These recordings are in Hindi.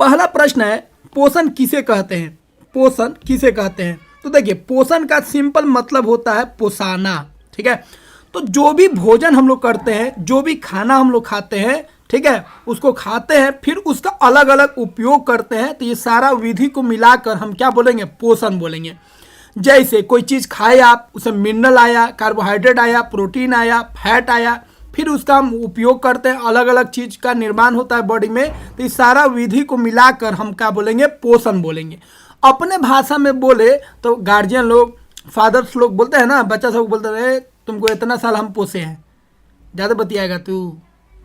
पहला प्रश्न है, पोषण किसे कहते हैं? पोषण किसे कहते हैं? तो देखिए, पोषण का सिंपल मतलब होता है पोषाना। ठीक है, तो जो भी भोजन हम लोग करते हैं, जो भी खाना हम लोग खाते हैं, ठीक है, उसको खाते हैं फिर उसका अलग अलग उपयोग करते हैं, तो ये सारा विधि को मिलाकर हम क्या बोलेंगे? पोषण बोलेंगे। जैसे कोई चीज़ खाए आप, उसमें मिनरल आया, कार्बोहाइड्रेट आया, प्रोटीन आया, फैट आया, फिर उसका हम उपयोग करते हैं, अलग अलग चीज़ का निर्माण होता है बॉडी में, तो इस सारा विधि को मिलाकर हम क्या बोलेंगे? पोषण बोलेंगे। अपने भाषा में बोले तो गार्जियन लोग, फादर्स लोग बोलते हैं ना, बच्चा सब बोलते रहे तुमको इतना साल हम पोसे हैं, ज़्यादा बतियाएगा तू,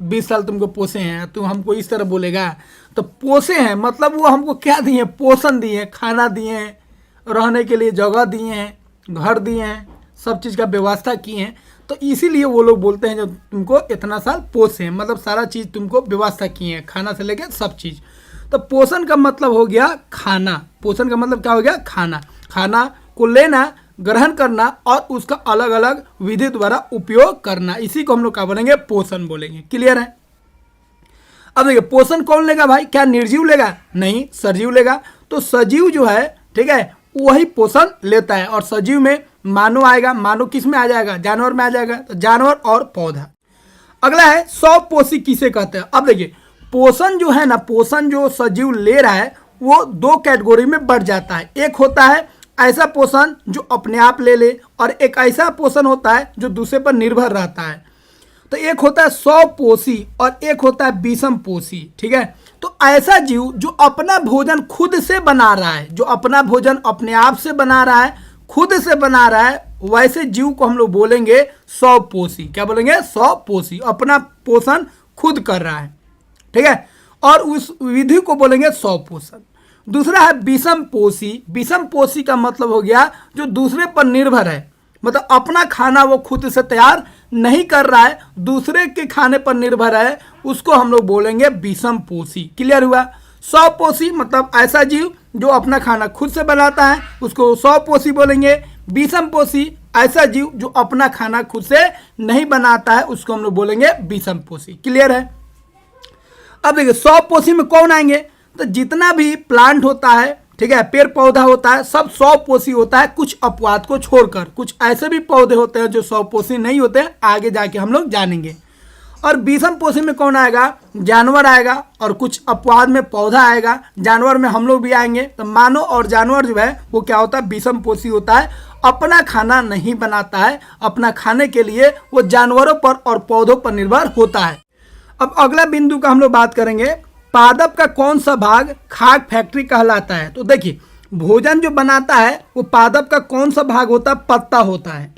20 साल तुमको पोसे हैं, तू हमको इस तरह बोलेगा। तो पोसे हैं मतलब वो हमको क्या दिए? पोषण दिए हैं, खाना दिए हैं, रहने के लिए जगह दिए हैं, घर दिए हैं, सब चीज़ का व्यवस्था किए हैं। तो इसीलिए वो लोग बोलते हैं जो तुमको इतना साल पोसे हैं, मतलब सारा चीज़ तुमको व्यवस्था किए हैं, खाना से लेकर सब चीज़। तो पोषण का मतलब हो गया खाना। पोषण का मतलब क्या हो गया? खाना। खाना को लेना, ग्रहण करना और उसका अलग अलग विधि द्वारा उपयोग करना, इसी को हम लोग क्या बोलेंगे? पोषण बोलेंगे। क्लियर है? अब देखिए, पोषण कौन लेगा भाई? क्या निर्जीव लेगा? नहीं, सजीव लेगा। तो सजीव जो है, ठीक है, वही पोषण लेता है। और सजीव में मानव आएगा। मानव किस में आ जाएगा? जानवर में आ जाएगा। तो जानवर और पौधा। अगला है स्वपोषी किसे कहते हैं? अब देखिए, पोषण जो है ना, पोषण जो सजीव ले रहा है वो दो कैटेगरी में बढ़ जाता है। एक होता है ऐसा पोषण जो अपने आप ले ले, और एक ऐसा पोषण होता है जो दूसरे पर निर्भर रहता है। तो एक होता है स्वपोषी और एक होता है विषमपोषी। ठीक है, तो ऐसा जीव जो अपना भोजन खुद से बना रहा है, जो अपना भोजन अपने आप से बना रहा है, खुद से बना रहा है, वैसे जीव को हम लोग बोलेंगे स्वपोषी। क्या बोलेंगे? स्वपोषी, अपना पोषण खुद कर रहा है। ठीक है, और उस विधि को बोलेंगे स्वपोषण। दूसरा है विषमपोषी। विषमपोषी का मतलब हो गया जो दूसरे पर निर्भर है, मतलब अपना खाना वो खुद से तैयार नहीं कर रहा है, दूसरे के खाने पर निर्भर है, उसको हम लोग बोलेंगे विषमपोषी। क्लियर हुआ? स्वपोषी मतलब ऐसा जीव जो अपना खाना खुद से बनाता है, उसको स्वपोषी बोलेंगे। विषमपोषी ऐसा जीव जो अपना खाना खुद से नहीं बनाता है, उसको हम लोग बोलेंगे विषमपोषी। क्लियर है? अब देखिए, स्वपोषी में कौन आएंगे? तो जितना भी प्लांट होता है, ठीक है, पेड़ पौधा होता है, सब स्वपोषी होता है, कुछ अपवाद को छोड़कर। कुछ ऐसे भी पौधे होते हैं जो स्वपोषी नहीं होते हैं, आगे जाके हम लोग जानेंगे। और विषमपोषी में कौन आएगा? जानवर आएगा, और कुछ अपवाद में पौधा आएगा। जानवर में हम लोग भी आएंगे। तो मानव और जानवर जो है वो क्या होता है? विषमपोषी होता है, अपना खाना नहीं बनाता है, अपना खाने के लिए वो जानवरों पर और पौधों पर निर्भर होता है। अब अगला बिंदु का हम लोग बात करेंगे, पादप का कौन सा भाग खाद्य फैक्ट्री कहलाता है? तो देखिए, भोजन जो बनाता है वो पादप का कौन सा भाग होता है? पत्ता होता है।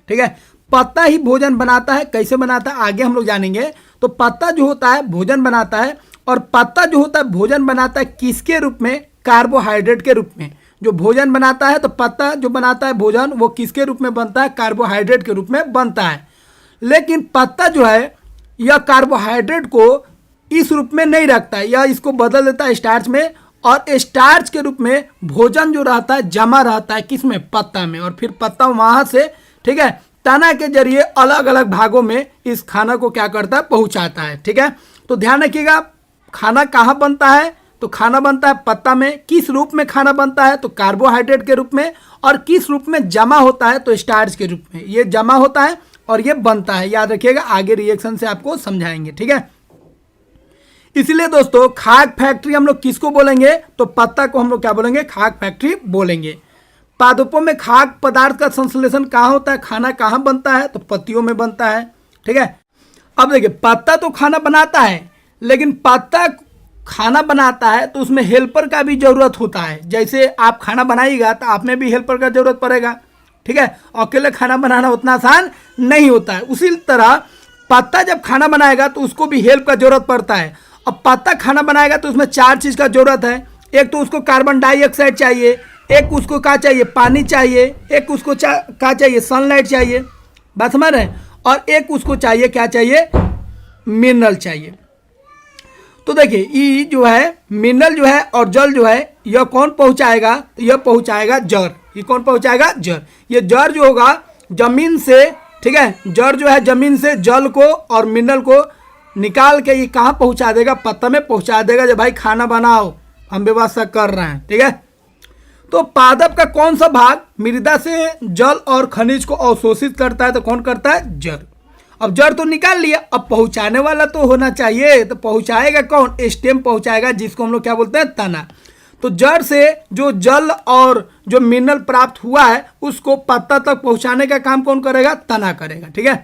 ठीक है, पत्ता ही भोजन बनाता है। कैसे बनाता है आगे हम लोग जानेंगे। तो पत्ता जो होता है भोजन बनाता है, और पत्ता जो होता है भोजन बनाता है किसके रूप में? कार्बोहाइड्रेट के रूप में। जो भोजन बनाता है, तो पत्ता जो बनाता है भोजन वो किसके रूप में बनता है? कार्बोहाइड्रेट के रूप में बनता है। लेकिन पत्ता जो है यह कार्बोहाइड्रेट को इस रूप में नहीं रखता है, या इसको बदल देता है स्टार्च में, और स्टार्च के रूप में भोजन जो रहता है जमा रहता है किसमें? पत्ता में। और फिर पत्ता वहां से, ठीक है, तना के जरिए अलग अलग भागों में इस खाना को क्या करता है? पहुंचाता है। ठीक है, तो ध्यान रखिएगा, खाना कहाँ बनता है? तो खाना बनता है पत्ता में। किस रूप में खाना बनता है? तो कार्बोहाइड्रेट के रूप में। और किस रूप में जमा होता है? तो स्टार्च के रूप में। ये जमा होता है और ये बनता है। याद रखिएगा, आगे रिएक्शन से आपको समझाएंगे। ठीक है, इसलिए दोस्तों खाद्य फैक्ट्री हम लोग किसको बोलेंगे? तो पत्ता को हम लोग क्या बोलेंगे? खाद्य फैक्ट्री बोलेंगे। पादपों में खाद्य पदार्थ का संश्लेषण कहाँ होता है? खाना कहाँ बनता है? तो पत्तियों में बनता है। ठीक है, अब देखिए, पत्ता तो खाना बनाता है, लेकिन पत्ता खाना बनाता है तो उसमें हेल्पर का भी जरूरत होता है। जैसे आप खाना बनाइएगा तो आप में भी हेल्पर का जरूरत पड़ेगा। ठीक है, अकेले खाना बनाना उतना आसान नहीं होता है। उसी तरह पत्ता जब खाना बनाएगा तो उसको भी हेल्प का जरूरत पड़ता है। अब पत्ता खाना बनाएगा तो उसमें चार चीज़ का जरूरत है। एक तो उसको कार्बन डाइऑक्साइड चाहिए, एक उसको क्या चाहिए? पानी चाहिए, एक उसको क्या चाहिए? सनलाइट चाहिए। बात समझ रहे हैं? और एक उसको चाहिए, क्या चाहिए? मिनरल चाहिए। तो देखिए, ये जो है मिनरल जो है और जल जो है, यह कौन पहुंचाएगा? तो यह पहुंचाएगा जड़। ये कौन पहुंचाएगा? जड़। ये जड़ जो होगा जमीन से, ठीक है, जड़ जो है जमीन से जल को और मिनरल को निकाल के ये कहाँ पहुंचा देगा? पत्ता में पहुंचा देगा। जब भाई खाना बनाओ, हम व्यवस्था कर रहे हैं, ठीक है। तो पादप का कौन सा भाग मृदा से जल और खनिज को अवशोषित करता है? तो कौन करता है? जड़। अब जड़ तो निकाल लिया, अब पहुंचाने वाला तो होना चाहिए, तो पहुंचाएगा कौन? स्टेम पहुंचाएगा, जिसको हम लोग क्या बोलते हैं? तना। तो जड़ से जो जल और जो मिनरल प्राप्त हुआ है उसको पत्ता तक पहुंचाने का काम कौन करेगा? तना करेगा, ठीक है।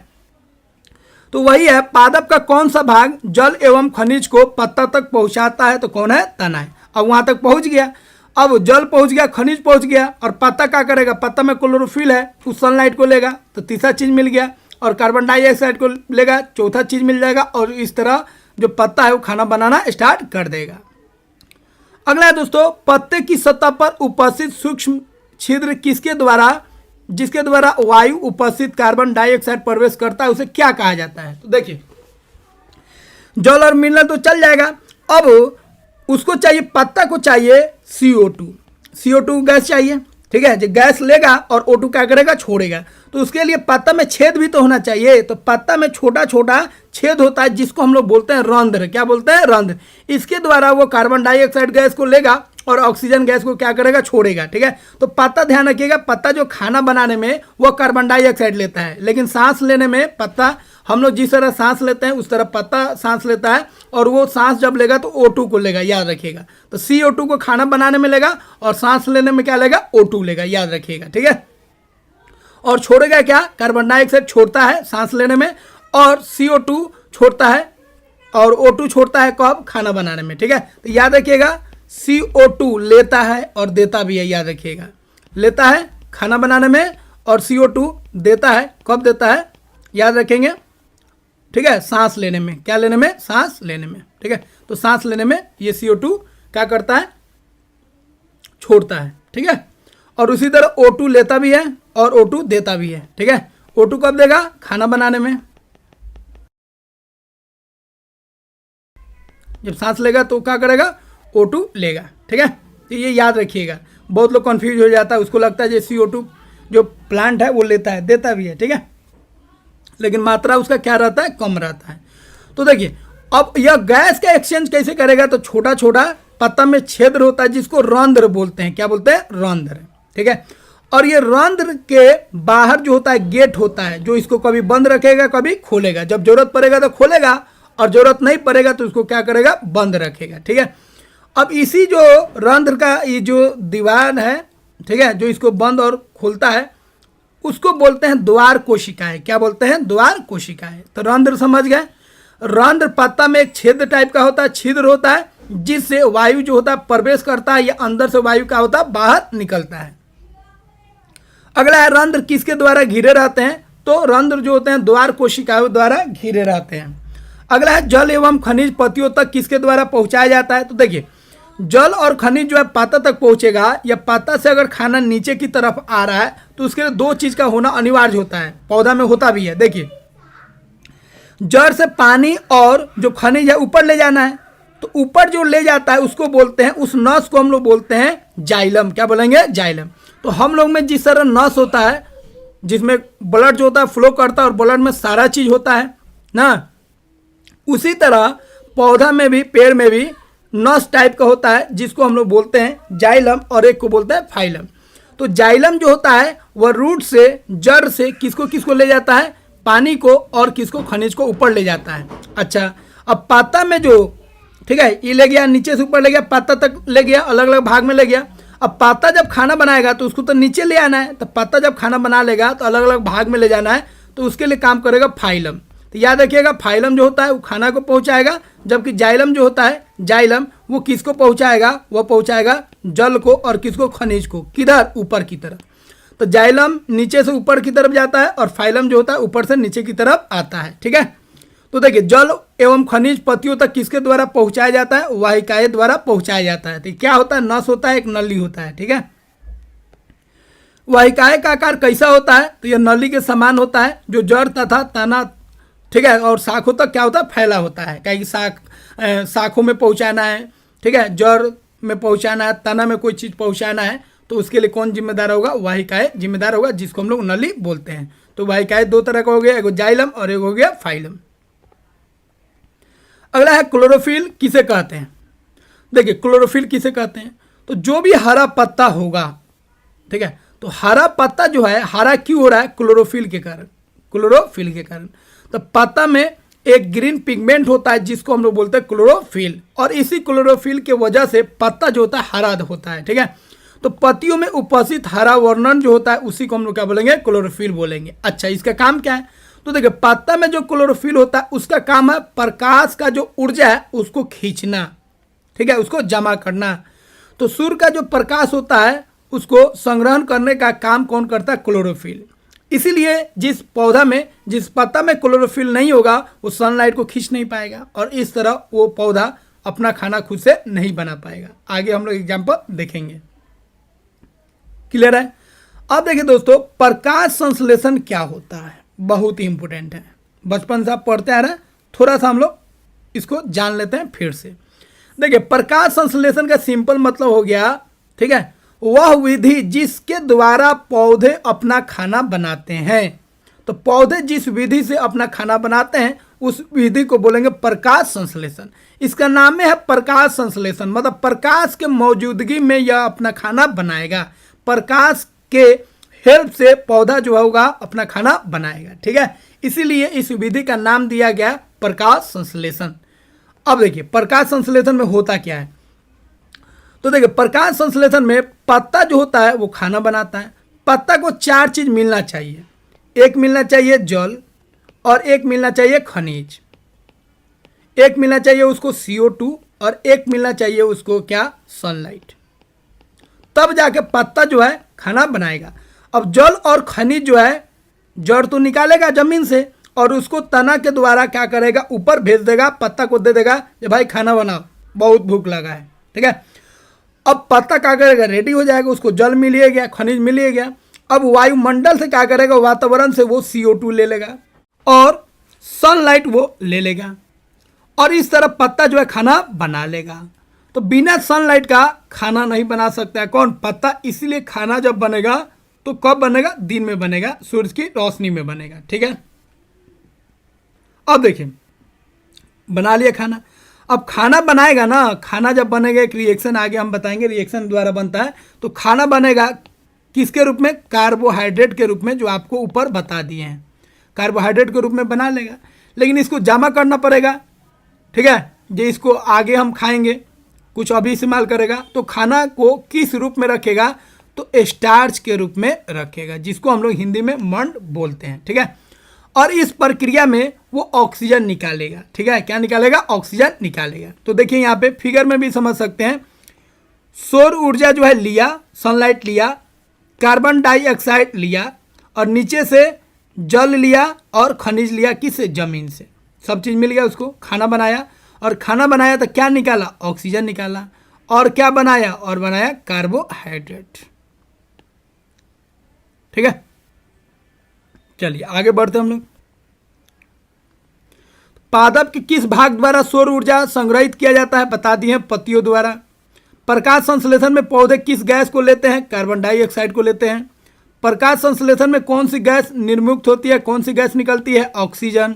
तो वही है, पादप का कौन सा भाग जल एवं खनिज को पत्ता तक पहुंचाता है? तो कौन है? तना है। अब वहां तक पहुंच गया, अब जल पहुंच गया, खनिज पहुंच गया, और पत्ता क्या करेगा? पत्ता में क्लोरोफिल है, उस सनलाइट को लेगा, तो तीसरा चीज मिल गया, और कार्बन डाइऑक्साइड को लेगा, चौथा चीज मिल जाएगा, और इस तरह जो पत्ता है वो खाना बनाना स्टार्ट कर देगा। अगला है दोस्तों, पत्ते की सतह पर उपस्थित सूक्ष्म छिद्र जिसके द्वारा वायु उपस्थित कार्बन डाइऑक्साइड प्रवेश करता है, उसे क्या कहा जाता है? तो देखिए, जल और मिनरल तो चल जाएगा, अब उसको चाहिए, पत्ता को चाहिए CO2 गैस चाहिए, ठीक है। जो गैस लेगा और O2 क्या करेगा? छोड़ेगा। तो उसके लिए पत्ता में छेद भी तो होना चाहिए, तो पत्ता में छोटा छोटा छेद होता है जिसको हम लोग बोलते हैं रंध्र। क्या बोलते हैं? रंध्र। इसके द्वारा वो कार्बन डाइऑक्साइड गैस को लेगा और ऑक्सीजन गैस को क्या करेगा? छोड़ेगा, ठीक है। तो पत्ता, ध्यान रखिएगा, पत्ता जो खाना बनाने में वो कार्बन डाइऑक्साइड लेता है, लेकिन सांस लेने में पत्ता, हम लोग जिस तरह सांस लेते हैं उस तरह पत्ता सांस लेता है, और वो सांस जब लेगा तो O2 को लेगा, याद रखिएगा। तो CO2 को खाना बनाने में लेगा और सांस लेने में क्या लेगा? O2 लेगा, याद रखिएगा, ठीक है। और छोड़ेगा क्या? कार्बन डाइऑक्साइड छोड़ता है सांस लेने में, और CO2 छोड़ता है, और O2 छोड़ता है कब? खाना बनाने में, ठीक है। तो याद रखिएगा, CO2 लेता है और देता भी है, याद रखिएगा। लेता है खाना बनाने में, और CO2 देता है, कब देता है? याद रखेंगे, ठीक है। सांस लेने में। क्या लेने में? सांस लेने में, ठीक है। तो सांस लेने में ये CO2 क्या करता है? छोड़ता है, ठीक है। और उसी तरह O2 लेता भी है और O2 देता भी है, ठीक है। O2 कब देगा? खाना बनाने में। जब सांस लेगा तो क्या करेगा? O2 लेगा, ठीक है। तो ये याद रखिएगा, बहुत लोग कंफ्यूज हो जाता है, उसको लगता है जो CO2 जो प्लांट है वो लेता है, देता भी है, ठीक है, लेकिन मात्रा उसका क्या रहता है? कम रहता है। तो देखिए, अब यह गैस का एक्सचेंज कैसे करेगा? तो छोटा छोटा पत्ता में छेद होता है जिसको रंध्र बोलते हैं। क्या बोलते हैं? रंध्र, ठीक है। और ये रंध्र के बाहर जो होता है गेट होता है, जो इसको कभी बंद रखेगा कभी खोलेगा, जब जरूरत पड़ेगा तो खोलेगा और जरूरत नहीं पड़ेगा तो उसको क्या करेगा? बंद रखेगा, ठीक है। अब इसी जो रंध्र का ये जो दीवार है, ठीक है, जो इसको बंद और खोलता है, उसको बोलते हैं द्वार कोशिकाएं। क्या बोलते हैं? द्वार कोशिकाएं। तो रंध्र समझ गए। रंध्र पत्ता में एक छेद टाइप का होता है, छिद्र होता है, जिससे वायु जो होता है प्रवेश करता है, या अंदर से वायु का होता है बाहर निकलता है। अगला है, रंध्र किसके द्वारा घिरे रहते हैं? तो रंध्र जो होते हैं द्वार कोशिकाओं द्वारा घिरे रहते हैं। अगला है, जल एवं खनिज पत्तियों तक किसके द्वारा पहुंचाया जाता है? तो देखिए, जल और खनिज जो है पत्ता तक पहुंचेगा, या पत्ता से अगर खाना नीचे की तरफ आ रहा है तो उसके लिए दो चीज का होना अनिवार्य होता है, पौधा में होता भी है। देखिए, जड़ से पानी और जो खनिज है ऊपर ले जाना है, तो ऊपर जो ले जाता है उसको बोलते हैं, उस नस को हम लोग बोलते हैं जाइलम। क्या बोलेंगे? जाइलम। तो हम लोग में जिस तरह नस होता है जिसमें ब्लड जो होता है फ्लो करता है और ब्लड में सारा चीज होता है ना, उसी तरह पौधा में भी, पेड़ में भी नस टाइप का होता है जिसको हम लोग बोलते हैं जाइलम, और एक को बोलते हैं फाइलम। तो जाइलम जो होता है वह रूट से, जड़ से किसको किसको ले जाता है? पानी को, और किसको? खनिज को ऊपर ले जाता है। अच्छा, अब पत्ता में जो, ठीक है, ये ले गया नीचे से ऊपर ले गया, पत्ता तक ले गया, अलग अलग भाग में ले गया। अब पत्ता जब खाना बनाएगा तो उसको तो नीचे ले आना है, तो पत्ता जब खाना बना लेगा तो अलग अलग भाग में ले जाना है, तो उसके लिए काम करेगा फाइलम। तो याद रखिएगा, फाइलम जो होता है वो खाना को पहुंचाएगा, जबकि जाइलम जो होता है, जाइलम वो किसको पहुंचाएगा? वो पहुंचाएगा जल को, और किसको? खनिज को। किधर? ऊपर की तरफ। तो जाइलम नीचे से ऊपर की तरफ जाता है, और फाइलम जो होता है ऊपर से नीचे की तरफ आता है, ठीक है। तो देखिए, जल एवं खनिज पत्तियों तक किसके द्वारा पहुंचाया जाता है? वाहिकाएं द्वारा पहुंचाया जाता है। तो क्या होता है? नस होता है, एक नली होता है, ठीक है। वाहिकाएं का आकार कैसा होता है? तो यह नली के समान होता है, जो जड़ तथा तना, ठीक है, और शाखों तक क्या होता है? फैला होता है। कहीं शाखों में पहुंचाना है, ठीक है, जड़ में पहुंचाना है, तना में कोई चीज पहुंचाना है, तो उसके लिए कौन जिम्मेदार होगा? वाहिकाएं जिम्मेदार होगा, जिसको हम लोग नली बोलते हैं। तो वाहिकाएं दो तरह का हो गया, एक जाइलम और एक हो गया फाइलम। अगला है, क्लोरोफिल किसे कहते हैं? देखिए क्लोरोफिल किसे कहते हैं, तो जो भी हरा पत्ता होगा, ठीक है, तो हरा पत्ता जो है हरा क्यों हो रहा है, क्लोरोफिल के कारण, क्लोरोफिल के कारण। तो पत्ता में एक ग्रीन पिगमेंट होता है जिसको हम लोग बोलते हैं क्लोरोफिल, और इसी क्लोरोफिल के वजह से पत्ता जो होता है हरा होता है, ठीक है। तो पत्तियों में उपस्थित हरा वर्णन जो होता है उसी को हम लोग क्या बोलेंगे, क्लोरोफिल बोलेंगे। अच्छा, इसका काम क्या है, तो देखिए पत्ता में जो क्लोरोफिल होता है उसका काम है प्रकाश का जो ऊर्जा है उसको खींचना, ठीक है, उसको जमा करना। तो सूर्य का जो प्रकाश होता है उसको संग्रहण करने का काम कौन करता है, क्लोरोफिल। इसीलिए जिस पौधा में, जिस पत्ता में क्लोरोफिल नहीं होगा वो सनलाइट को खींच नहीं पाएगा, और इस तरह वो पौधा अपना खाना खुद से नहीं बना पाएगा। आगे हम लोग एग्जाम्पल देखेंगे। क्लियर है। अब देखिए दोस्तों, प्रकाश संश्लेषण क्या होता है, बहुत ही इंपॉर्टेंट है, बचपन से आप पढ़ते आ रहे हैं, थोड़ा सा हम लोग इसको जान लेते हैं फिर से। देखिए प्रकाश संश्लेषण का सिंपल मतलब हो गया, ठीक है, वह विधि जिसके द्वारा पौधे अपना खाना बनाते हैं। तो पौधे जिस विधि से अपना खाना बनाते हैं उस विधि को बोलेंगे प्रकाश संश्लेषण। इसका नाम है प्रकाश संश्लेषण, मतलब प्रकाश के मौजूदगी में यह अपना खाना बनाएगा, प्रकाश के हेल्प से पौधा जो होगा अपना खाना बनाएगा, ठीक है। इसीलिए इस विधि का नाम दिया गया प्रकाश संश्लेषण। अब देखिए प्रकाश संश्लेषण में होता क्या है, तो देखिए प्रकाश संश्लेषण में पत्ता जो होता है वो खाना बनाता है। पत्ता को 4 चीज मिलना चाहिए, एक मिलना चाहिए जल, और एक मिलना चाहिए खनिज, एक मिलना चाहिए उसको CO2, और एक मिलना चाहिए उसको क्या, सनलाइट। तब जाके पत्ता जो है खाना बनाएगा। अब जल और खनिज जो है जड़ तो निकालेगा जमीन से, और उसको तना के द्वारा क्या करेगा, ऊपर भेज देगा, पत्ता को दे देगा कि भाई खाना बनाओ, बहुत भूख लगा है, ठीक है। अब पत्ता क्या करेगा, रेडी हो जाएगा, उसको जल मिल ही गया, खनिज मिल ही गया। अब वायुमंडल से क्या करेगा, वातावरण से वो CO2 ले लेगा और सनलाइट वो ले लेगा, और इस तरह पत्ता जो है खाना बना लेगा। तो बिना सनलाइट का खाना नहीं बना सकता है कौन, पत्ता। इसीलिए खाना जब बनेगा तो कब बनेगा, दिन में बनेगा, सूरज की रोशनी में बनेगा, ठीक है। अब देखिए बना लिया खाना। अब खाना बनाएगा ना, खाना जब बनेगा एक रिएक्शन आगे हम बताएंगे, रिएक्शन द्वारा बनता है। तो खाना बनेगा किसके रूप में, कार्बोहाइड्रेट के रूप में, जो आपको ऊपर बता दिए हैं, कार्बोहाइड्रेट के रूप में बना लेगा। लेकिन इसको जमा करना पड़ेगा, ठीक है, जो इसको आगे हम खाएंगे, कुछ अभी इस्तेमाल करेगा। तो खाना को किस रूप में रखेगा, तो स्टार्च के रूप में रखेगा, जिसको हम लोग हिंदी में मंड बोलते हैं, ठीक है। और इस प्रक्रिया में वो ऑक्सीजन निकालेगा, ठीक है, क्या निकालेगा, ऑक्सीजन निकालेगा। तो देखिए यहाँ पे फिगर में भी समझ सकते हैं, सौर ऊर्जा जो है लिया, सनलाइट लिया, कार्बन डाइऑक्साइड लिया, और नीचे से जल लिया और खनिज लिया, किससे, जमीन से, सब चीज़ मिल गया, उसको खाना बनाया। और खाना बनाया तो क्या निकाला, ऑक्सीजन निकाला, और क्या बनाया, और बनाया कार्बोहाइड्रेट, ठीक है। चलिए आगे बढ़ते हम लोग। पादप के किस भाग द्वारा सौर ऊर्जा संग्रहित किया जाता है, बता दिए, पत्तियों द्वारा। प्रकाश संश्लेषण में पौधे किस गैस को लेते हैं, कार्बन डाइऑक्साइड को लेते हैं। प्रकाश संश्लेषण में कौन सी गैस निर्मुक्त होती है, कौन सी गैस निकलती है, ऑक्सीजन।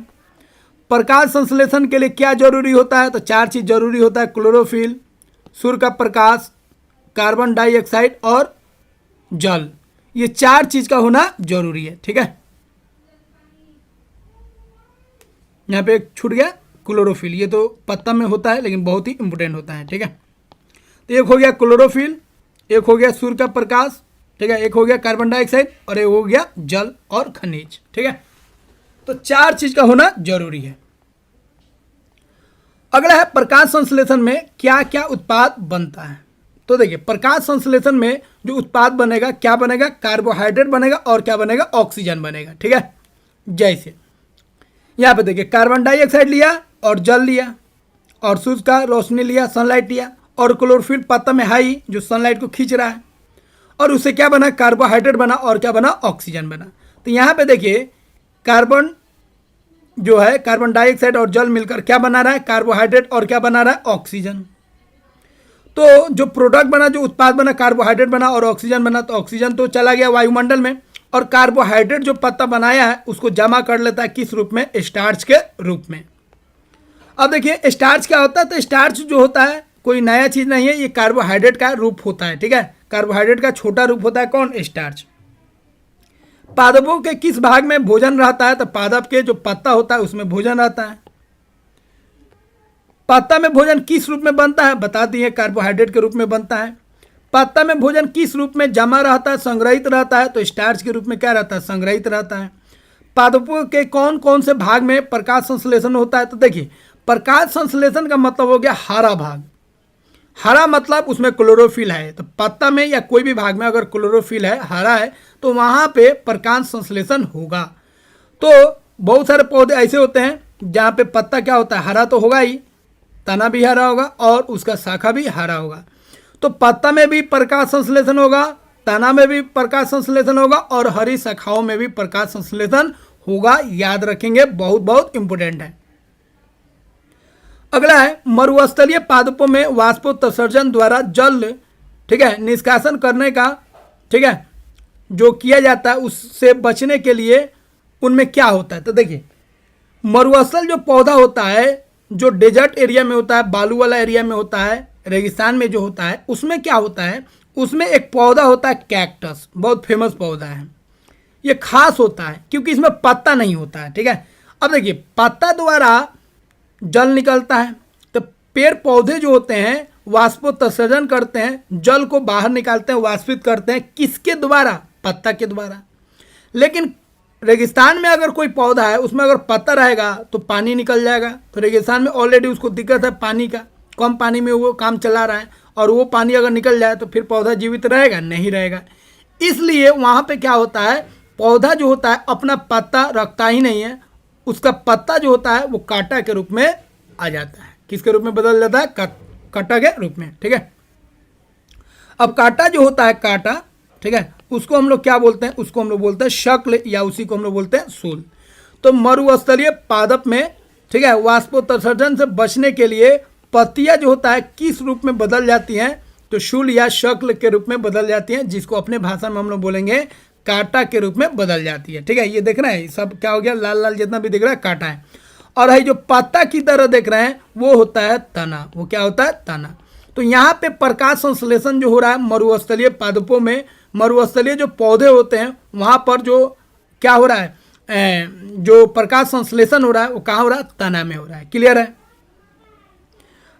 प्रकाश संश्लेषण के लिए क्या जरूरी होता है, तो 4 चीज जरूरी होता है, क्लोरोफिल, सूर्य का प्रकाश, कार्बन डाइऑक्साइड और जल। ये 4 चीज का होना जरूरी है, ठीक है। यहाँ पे एक छूट गया क्लोरोफिल, ये तो पत्ता में होता है लेकिन बहुत ही इंपॉर्टेंट होता है, ठीक है। तो एक हो गया क्लोरोफिल, एक हो गया सूर्य का प्रकाश, ठीक है, एक हो गया कार्बन डाइऑक्साइड, और एक हो गया जल और खनिज, ठीक है। तो 4 चीज का होना जरूरी है। अगला है प्रकाश संश्लेषण में क्या क्या उत्पाद बनता है। तो देखिए प्रकाश संश्लेषण में जो उत्पाद बनेगा, क्या बनेगा, कार्बोहाइड्रेट बनेगा, और क्या बनेगा, ऑक्सीजन बनेगा, ठीक है। जैसे यहाँ पे देखिए कार्बन डाइऑक्साइड लिया और जल लिया, और सूरज का रोशनी लिया, सनलाइट लिया, और क्लोरोफिल पत्ता में हाई जो सनलाइट को खींच रहा है, और उससे क्या बना, कार्बोहाइड्रेट बना, और क्या बना, ऑक्सीजन बना। तो यहाँ पे देखिए कार्बन जो है, कार्बन डाइऑक्साइड और जल मिलकर क्या बना रहा है, कार्बोहाइड्रेट, और क्या बना रहा है, ऑक्सीजन। तो जो प्रोडक्ट बना, जो उत्पाद बना, कार्बोहाइड्रेट बना और ऑक्सीजन बना। तो ऑक्सीजन तो चला गया वायुमंडल में, और कार्बोहाइड्रेट जो पत्ता बनाया है उसको जमा कर लेता है किस रूप में, स्टार्च के रूप में। अब देखिए स्टार्च क्या होता है, तो स्टार्च जो होता है कोई नया चीज़ नहीं है, ये कार्बोहाइड्रेट का रूप होता है। ठीक है, कार्बोहाइड्रेट का छोटा रूप होता है कौन? स्टार्च। पादपों के किस भाग में भोजन रहता है? तो पादप के जो पत्ता होता है उसमें भोजन रहता है। पत्ता में भोजन किस रूप में बनता है? बता दिए, कार्बोहाइड्रेट के रूप में बनता है। पत्ता में भोजन किस रूप में जमा रहता है, संग्रहित रहता है? तो स्टार्च के रूप में क्या रहता है? संग्रहित रहता है। पादपों के कौन कौन से भाग में प्रकाश संश्लेषण होता है? तो देखिए, प्रकाश संश्लेषण का मतलब हो गया हरा भाग। हरा मतलब उसमें क्लोरोफिल है। तो पत्ता में या कोई भी भाग में अगर क्लोरोफिल है, हरा है, तो वहाँ पे प्रकाश संश्लेषण होगा। तो बहुत सारे पौधे ऐसे होते हैं जहाँ पे पत्ता क्या होता है? हरा तो होगा ही, तना भी हरा होगा और उसका शाखा भी हरा होगा। तो पत्ता में भी प्रकाश संश्लेषण होगा, तना में भी प्रकाश संश्लेषण होगा और हरी शाखाओं में भी प्रकाश संश्लेषण होगा। याद रखेंगे, बहुत बहुत इंपॉर्टेंट है। अगला है, मरुस्थलीय पादपों में वाष्पोत्सर्जन द्वारा जल, ठीक है, निष्कासन करने का, ठीक है, जो किया जाता है उससे बचने के लिए उनमें क्या होता है? तो देखिए, मरुस्थल जो पौधा होता है, जो डेजर्ट एरिया में होता है, बालू वाला एरिया में होता है, रेगिस्तान में जो होता है, उसमें क्या होता है? उसमें एक पौधा होता है कैक्टस, बहुत फेमस पौधा है। ये खास होता है क्योंकि इसमें पत्ता नहीं होता है। ठीक है, अब देखिए, पत्ता द्वारा जल निकलता है, तो पेड़ पौधे जो होते हैं वाष्पोत्सर्जन करते हैं, जल को बाहर निकालते हैं, वाष्पित करते हैं। किसके द्वारा? पत्ता के द्वारा। लेकिन रेगिस्तान में अगर कोई पौधा है, उसमें अगर पत्ता रहेगा तो पानी निकल जाएगा। तो रेगिस्तान में ऑलरेडी उसको दिक्कत है पानी का, कम पानी में वो काम चला रहा है, और वो पानी अगर निकल जाए तो फिर पौधा जीवित रहेगा? नहीं रहेगा। इसलिए वहाँ पे क्या होता है, पौधा जो होता है अपना पत्ता रखता ही नहीं है, उसका पत्ता जो होता है वो कांटा के रूप में आ जाता है। किसके रूप में बदल जाता है? कांटा के रूप में। ठीक है, अब कांटा जो होता है, कांटा, ठीक है, उसको हम लोग क्या बोलते हैं? उसको हम लोग बोलते हैं शक्ल, या उसी को हम लोग बोलते हैं शूल। तो मरुस्थलीय पादप में, ठीक है, वाष्पोत्सर्जन से बचने के लिए पत्तियां जो होता है किस रूप में बदल जाती हैं? तो शूल या शक्ल के रूप में बदल जाती हैं, जिसको अपने भाषा में हम लोग बोलेंगे कांटा के रूप में बदल जाती है। ठीक है, ये देख रहे हैं, सब क्या हो गया? लाल लाल जितना भी दिख रहा है कांटा है। और है जो पत्ता की तरह देख रहे हैं वो होता है तना। वो क्या होता है? तना। तो यहाँ पे प्रकाश संश्लेषण जो हो रहा है मरुस्थलीय पादपों में, मरुस्थलीय जो पौधे होते हैं वहाँ पर जो क्या हो रहा है, जो प्रकाश संश्लेषण हो रहा है वो कहाँ हो रहा है? तना में हो रहा है। क्लियर है?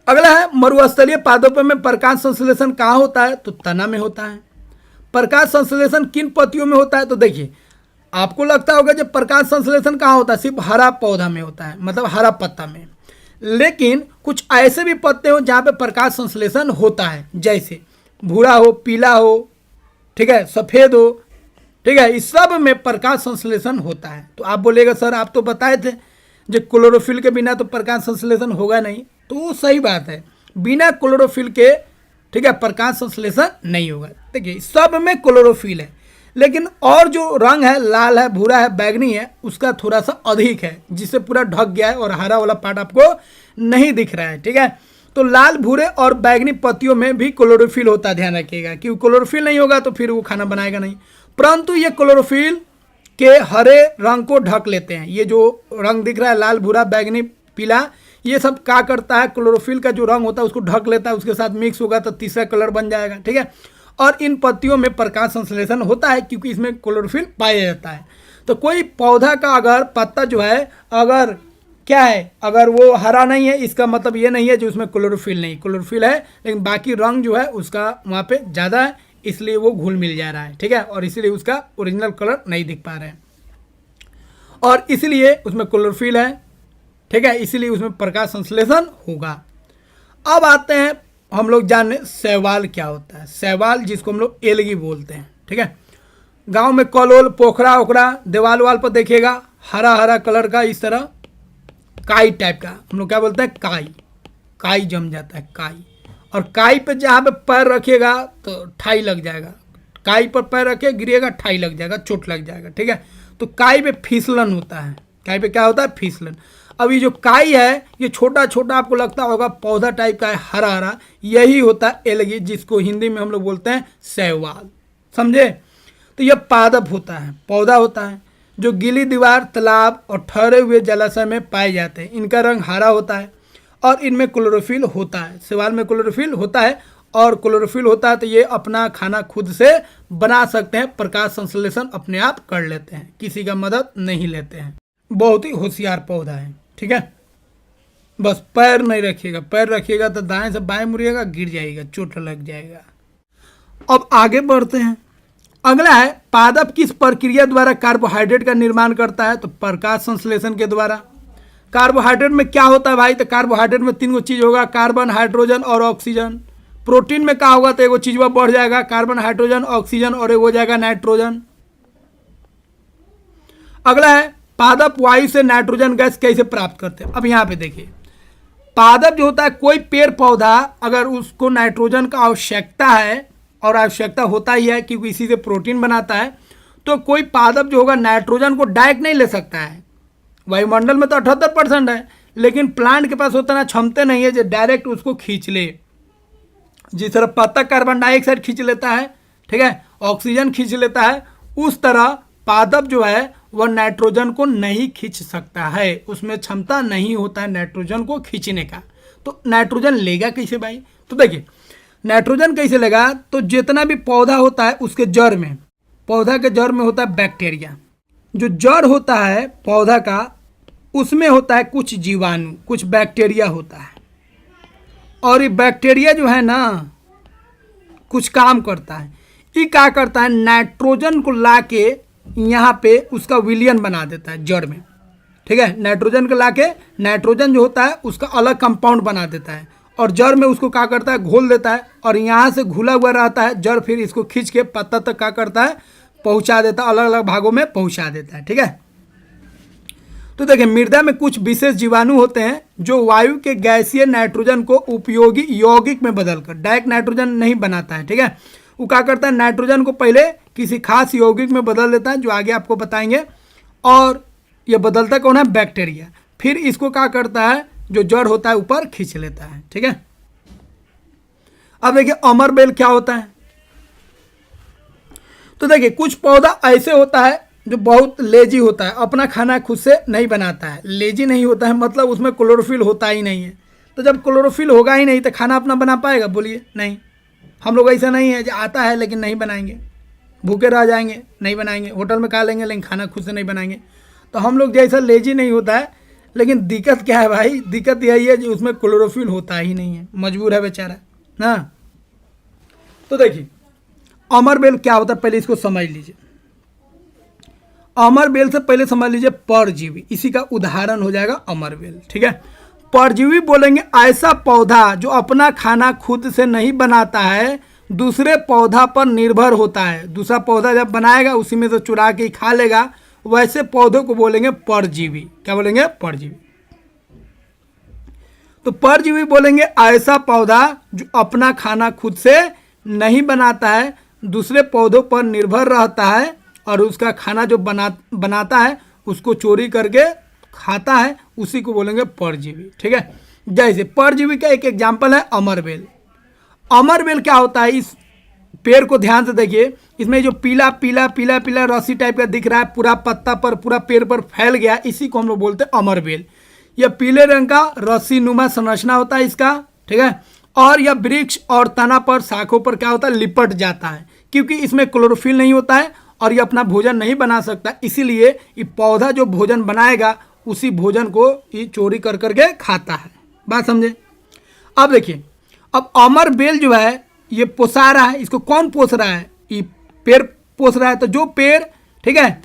अगला है, मरुस्थलीय पादपों में प्रकाश संश्लेषण कहाँ होता है? तो तना में होता है। प्रकाश संश्लेषण किन पत्तियों में होता है? तो देखिए, आपको लगता होगा जब प्रकाश संश्लेषण कहाँ होता है? सिर्फ हरा पौधा में होता है, मतलब हरा पत्ता में। लेकिन कुछ ऐसे भी पत्ते हो जहाँ पे प्रकाश संश्लेषण होता है, जैसे भूरा हो, पीला हो, ठीक है, सफ़ेद हो, ठीक है, इस सब में प्रकाश संश्लेषण होता है। तो आप बोलेगा सर आप तो बताए थे जो क्लोरोफिल के बिना तो प्रकाश संश्लेषण होगा नहीं। तो वो सही बात है, बिना क्लोरोफिल के, ठीक है, प्रकाश संश्लेषण नहीं होगा। देखिए, सब में क्लोरोफिल है, लेकिन और जो रंग है, लाल है, भूरा है, बैगनी है, उसका थोड़ा सा अधिक है, जिससे पूरा ढक गया है और हरा वाला पार्ट आपको नहीं दिख रहा है। ठीक है, तो लाल, भूरे और बैगनी पत्तियों में भी क्लोरोफिल होता है, ध्यान रखिएगा, क्योंकि क्लोरोफिल नहीं होगा तो फिर वो खाना बनाएगा नहीं। परंतु ये क्लोरोफिल के हरे रंग को ढक लेते हैं। ये जो रंग दिख रहा है, लाल, भूरा, बैगनी, पीला, ये सब क्या करता है? क्लोरोफिल का जो रंग होता है उसको ढक लेता है, उसके साथ मिक्स होगा तो तीसरा कलर बन जाएगा। ठीक है, और इन पत्तियों में प्रकाश संश्लेषण होता है क्योंकि इसमें क्लोरोफिल पाया जाता है। तो कोई पौधा का अगर पत्ता जो है अगर क्या है, अगर वो हरा नहीं है, इसका मतलब ये नहीं है जो उसमें क्लोरोफिल नहीं, क्लोरोफिल है, लेकिन बाकी रंग जो है उसका वहाँ पे ज़्यादा है, इसलिए वो घुल मिल जा रहा है। ठीक है, और इसीलिए उसका ओरिजिनल कलर नहीं दिख पा रहे हैं, और इसलिए उसमें क्लोरोफिल है। ठीक है, इसीलिए उसमें प्रकाश संश्लेषण होगा। अब आते हैं हम लोग जानने शैवाल क्या होता है। शैवाल जिसको हम लोग एलगी बोलते हैं। ठीक है, गांव में कलोल, पोखरा ओखरा, दीवाल वाल पर देखिएगा हरा हरा कलर का, इस तरह काई टाइप का, हम लोग क्या बोलते हैं? काई। काई जम जाता है, काई। और काई पे जहाँ पे पैर रखिएगा तो ठाई लग जाएगा, काई पर पैर रखे गिरिएगा ठाई लग जाएगा, चोट लग जाएगा। ठीक है, तो काई पे फिसलन होता है। काई पे क्या होता है? फिसलन। अब ये जो काई है ये छोटा छोटा आपको लगता होगा पौधा टाइप का है, हरा हरा, यही होता है एलगी, जिसको हिंदी में हम लोग बोलते हैं शैवाल। समझे? तो यह पादप होता है, पौधा होता है, जो गीली दीवार, तालाब और ठहरे हुए जलाशय में पाए जाते हैं। इनका रंग हरा होता है और इनमें क्लोरोफिल होता है। शैवाल में क्लोरोफिल होता है और क्लोरोफिल होता है तो ये अपना खाना खुद से बना सकते हैं, प्रकाश संश्लेषण अपने आप कर लेते हैं, किसी का मदद नहीं लेते हैं। बहुत ही होशियार पौधा है, ठीक है। बस पैर नहीं रखिएगा, पैर रखिएगा तो दाएं से बाएं मुड़िएगा, गिर जाएगा, चोट लग जाएगा। अब आगे बढ़ते हैं। अगला है पादप किस प्रक्रिया द्वारा कार्बोहाइड्रेट का निर्माण करता है? तो प्रकाश संश्लेषण के द्वारा। कार्बोहाइड्रेट में क्या होता है भाई? तो कार्बोहाइड्रेट में 3 चीज होगा, कार्बन, हाइड्रोजन और ऑक्सीजन। प्रोटीन में क्या होगा? तो एगो चीज बढ़ जाएगा, कार्बन, हाइड्रोजन, ऑक्सीजन, और एक हो जाएगा नाइट्रोजन। अगला है पादप वायु से नाइट्रोजन गैस कैसे प्राप्त करते हैं? अब यहाँ पे देखिए, पादप जो होता है, कोई पेड़ पौधा अगर उसको नाइट्रोजन का आवश्यकता है, और आवश्यकता होता ही है क्योंकि इसी से प्रोटीन बनाता है, तो कोई पादप जो होगा नाइट्रोजन को डायरेक्ट नहीं ले सकता है। वायुमंडल में तो 78% है, लेकिन प्लांट के पास उतना क्षमता नहीं है जो डायरेक्ट उसको खींच ले। जिस तरह पत्ता कार्बन डाइऑक्साइड खींच लेता है, ठीक है, ऑक्सीजन खींच लेता है, उस तरह पादप जो है वह नाइट्रोजन को नहीं खींच सकता है, उसमें क्षमता नहीं होता है नाइट्रोजन को खींचने का। तो नाइट्रोजन लेगा कैसे भाई? तो देखिए नाइट्रोजन कैसे लेगा, तो जितना भी पौधा होता है उसके जड़ में, पौधा के जड़ में होता है बैक्टीरिया। जो जड़ होता है पौधा का, उसमें होता है कुछ जीवाणु, कुछ बैक्टीरिया होता है, और ये बैक्टीरिया जो है ना कुछ काम करता है। ये क्या करता है? नाइट्रोजन को ला के यहाँ पे उसका विलयन बना देता है जड़ में, ठीक है। नाइट्रोजन को ला के, नाइट्रोजन जो होता है उसका अलग कंपाउंड बना देता है, और जड़ में उसको क्या करता है? घोल देता है, और यहाँ से घुला हुआ रहता है जड़, फिर इसको खींच के पत्ता तक क्या करता है? पहुँचा देता है, अलग अलग भागों में पहुँचा देता है, ठीक है। तो देखिए मृदा में कुछ विशेष जीवाणु होते हैं जो वायु के गैसीय नाइट्रोजन को उपयोगी यौगिक में बदलकर, डायरेक्ट नाइट्रोजन नहीं बनाता है, ठीक है। वो क्या करता है? नाइट्रोजन को पहले किसी खास यौगिक में बदल देता है, जो आगे आपको बताएंगे, और ये बदलता कौन है? बैक्टीरिया। फिर इसको क्या करता है? जो जड़ होता है ऊपर खींच लेता है, ठीक है। अब देखिए अमरबेल क्या होता है? तो देखिए कुछ पौधा ऐसे होता है जो बहुत लेजी होता है, अपना खाना खुद से नहीं बनाता है। लेजी नहीं होता है मतलब उसमें क्लोरोफिल होता ही नहीं है। तो जब क्लोरोफिल होगा ही नहीं तो खाना अपना बना पाएगा? बोलिए नहीं। हम लोग ऐसा नहीं है जो आता है लेकिन नहीं बनाएंगे, भूखे रह जाएंगे, नहीं बनाएंगे, होटल में खा लेंगे लेकिन खाना खुद से नहीं बनाएंगे। तो हम लोग जैसा लेजी नहीं होता है, लेकिन दिक्कत क्या है भाई? दिक्कत यही है जो उसमें क्लोरोफिल होता ही नहीं है, मजबूर है बेचारा ना। तो देखिए अमरबेल क्या होता है, पहले इसको समझ लीजिए। अमरबेल से पहले समझ लीजिए परजीवी, इसी का उदाहरण हो जाएगा अमरबेल, ठीक है। परजीवी बोलेंगे ऐसा पौधा जो अपना खाना खुद से नहीं बनाता है, दूसरे पौधा पर निर्भर होता है। दूसरा पौधा जब बनाएगा उसी में से चुरा के खा लेगा, वैसे पौधों को बोलेंगे परजीवी। क्या बोलेंगे? परजीवी। तो परजीवी बोलेंगे ऐसा पौधा जो अपना खाना खुद से नहीं बनाता है, दूसरे पौधों पर निर्भर रहता है, और उसका खाना जो बनाता है उसको चोरी करके खाता है, उसी को बोलेंगे परजीवी, ठीक है। जैसे परजीवी का एक एग्जाम्पल है अमरबेल। अमरबेल क्या होता है? इस पेड़ को ध्यान से देखिए, इसमें जो पीला पीला पीला पीला रस्सी टाइप का दिख रहा है, पूरा पत्ता पर, पूरा पेड़ पर फैल गया, इसी को हम लोग बोलते हैं अमरबेल। यह पीले रंग का रस्सी नुमा संरचना होता है इसका, ठीक है। और यह वृक्ष और तना पर, शाखों पर क्या होता है? लिपट जाता है, क्योंकि इसमें क्लोरोफिल नहीं होता है और ये अपना भोजन नहीं बना सकता, इसीलिए ये पौधा जो भोजन बनाएगा उसी भोजन को ये चोरी कर करके खाता है। बात समझे? अब देखिए, अब अमरबेल जो है ये पोसा रहा है, इसको कौन पोस रहा है? ये पेड़ पोस रहा है। तो जो पेड़, ठीक है,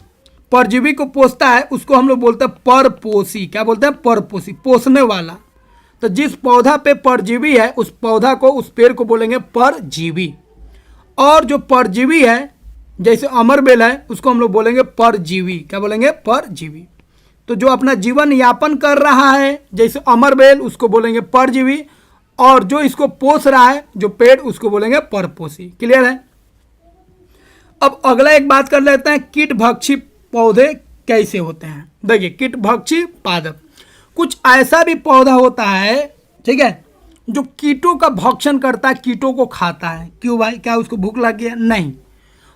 परजीवी को पोसता है उसको हम लोग बोलते हैं परपोषी। क्या बोलते हैं? परपोषी, पोसने वाला। तो जिस पौधा पे परजीवी है उस पौधा को, उस पेड़ को बोलेंगे परजीवी। और जो परजीवी है जैसे अमरबेल है उसको हम लोग बोलेंगे परजीवी। क्या बोलेंगे? परजीवी। तो जो अपना जीवन यापन कर रहा है जैसे अमरबेल, उसको बोलेंगे परजीवी, और जो इसको पोस रहा है जो पेड़, उसको बोलेंगे परपोषी। क्लियर है? अब अगला एक बात कर लेते हैं, कीटभक्षी पौधे कैसे होते हैं। देखिए कीटभक्षी पादप, कुछ ऐसा भी पौधा होता है, ठीक है, जो कीटों का भक्षण करता है, कीटों को खाता है। क्यों भाई? क्या उसको भूख लग गया? नहीं,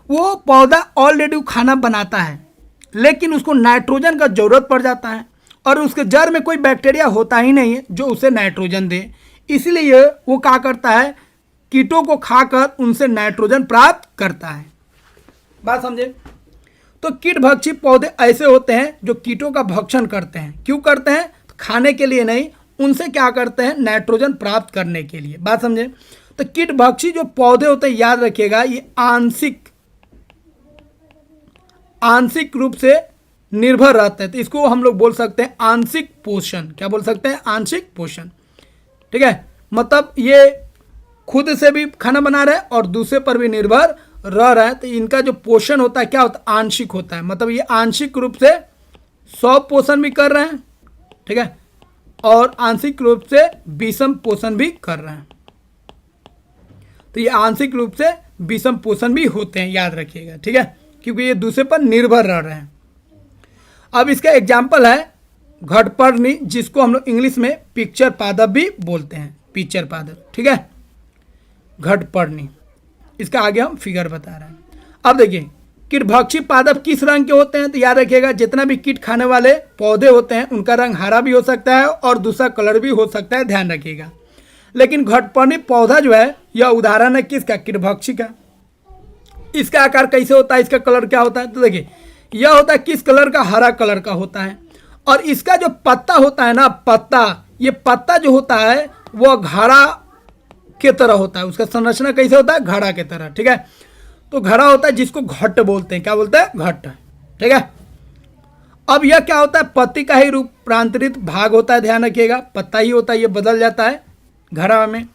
वो पौधा ऑलरेडी खाना बनाता है, लेकिन उसको नाइट्रोजन का जरूरत पड़ जाता है, और उसके जड़ में कोई बैक्टीरिया होता ही नहीं है जो उसे नाइट्रोजन दे, इसलिए वो क्या करता है, कीटों को खाकर उनसे नाइट्रोजन प्राप्त करता है। बात समझे? तो कीटभक्षी पौधे ऐसे होते हैं जो कीटों का भक्षण करते हैं। क्यों करते हैं? तो खाने के लिए नहीं, उनसे क्या करते हैं, नाइट्रोजन प्राप्त करने के लिए। बात समझे? तो कीटभक्षी जो पौधे होते हैं, याद रखिएगा, ये आंशिक रूप से निर्भर रहते हैं। तो इसको हम लोग बोल सकते हैं आंशिक पोषण। क्या बोल सकते हैं? आंशिक पोषण। ठीक है, मतलब ये खुद से भी खाना बना रहे हैं और दूसरे पर भी निर्भर रह रहा है। तो इनका जो पोषण होता है क्या होता है? आंशिक होता है। मतलब ये आंशिक रूप से स्व पोषण भी कर रहे हैं, ठीक है, और आंशिक रूप से विषम पोषण भी कर रहे हैं। तो ये आंशिक रूप से विषम पोषण भी होते हैं, याद रखिएगा, ठीक है, क्योंकि ये दूसरे पर निर्भर रह रहे हैं। अब इसका एग्जाम्पल है घटपर्णी, जिसको हम लोग इंग्लिश में पिक्चर पादप भी बोलते हैं, पिक्चर पादप, ठीक है, घटपर्णी। इसका आगे हम फिगर बता रहे हैं। अब देखिए कीटभक्षी पादप किस रंग के होते हैं? तो याद रखिएगा, जितना भी कीट खाने वाले पौधे होते हैं उनका रंग हरा भी हो सकता है और दूसरा कलर भी हो सकता है, ध्यान रखिएगा। लेकिन घटपर्णी पौधा जो है यह उदाहरण है किसका? कीटभक्षी का। इसका आकार कैसे होता है, इसका कलर क्या होता है? तो देखिए यह होता है किस कलर का? हरा कलर का होता है। और इसका जो पत्ता होता है ना, पत्ता, ये पत्ता जो होता है वह घड़ा के तरह होता है। उसका संरचना कैसे होता है? घड़ा के तरह, ठीक है। तो घड़ा होता है जिसको घट बोलते हैं। क्या बोलते हैं? घट, ठीक है। अब यह क्या होता है? पत्ती का ही रूपांतरित भाग होता है, ध्यान रखिएगा, पत्ता ही होता है, ये बदल जाता है घड़ा में।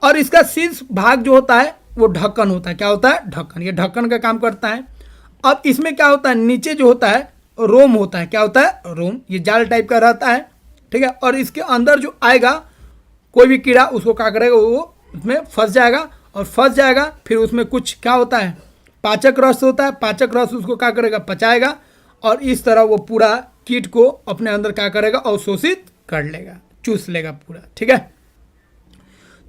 और इसका शीर्ष भाग जो होता है वो ढक्कन होता है। क्या होता है? ढक्कन। ये ढक्कन का काम करता है। अब इसमें क्या होता है? नीचे जो होता है रोम होता है। क्या होता है? रोम। ये जाल टाइप का रहता है, ठीक है। और इसके अंदर जो आएगा कोई भी कीड़ा, उसको क्या करेगा? वो उसमें फंस जाएगा, और फंस जाएगा फिर उसमें कुछ क्या होता है? पाचक रस होता है। पाचक रस उसको क्या करेगा? पचाएगा, और इस तरह वो पूरा कीट को अपने अंदर क्या करेगा? अवशोषित कर लेगा, चूस लेगा पूरा, ठीक है।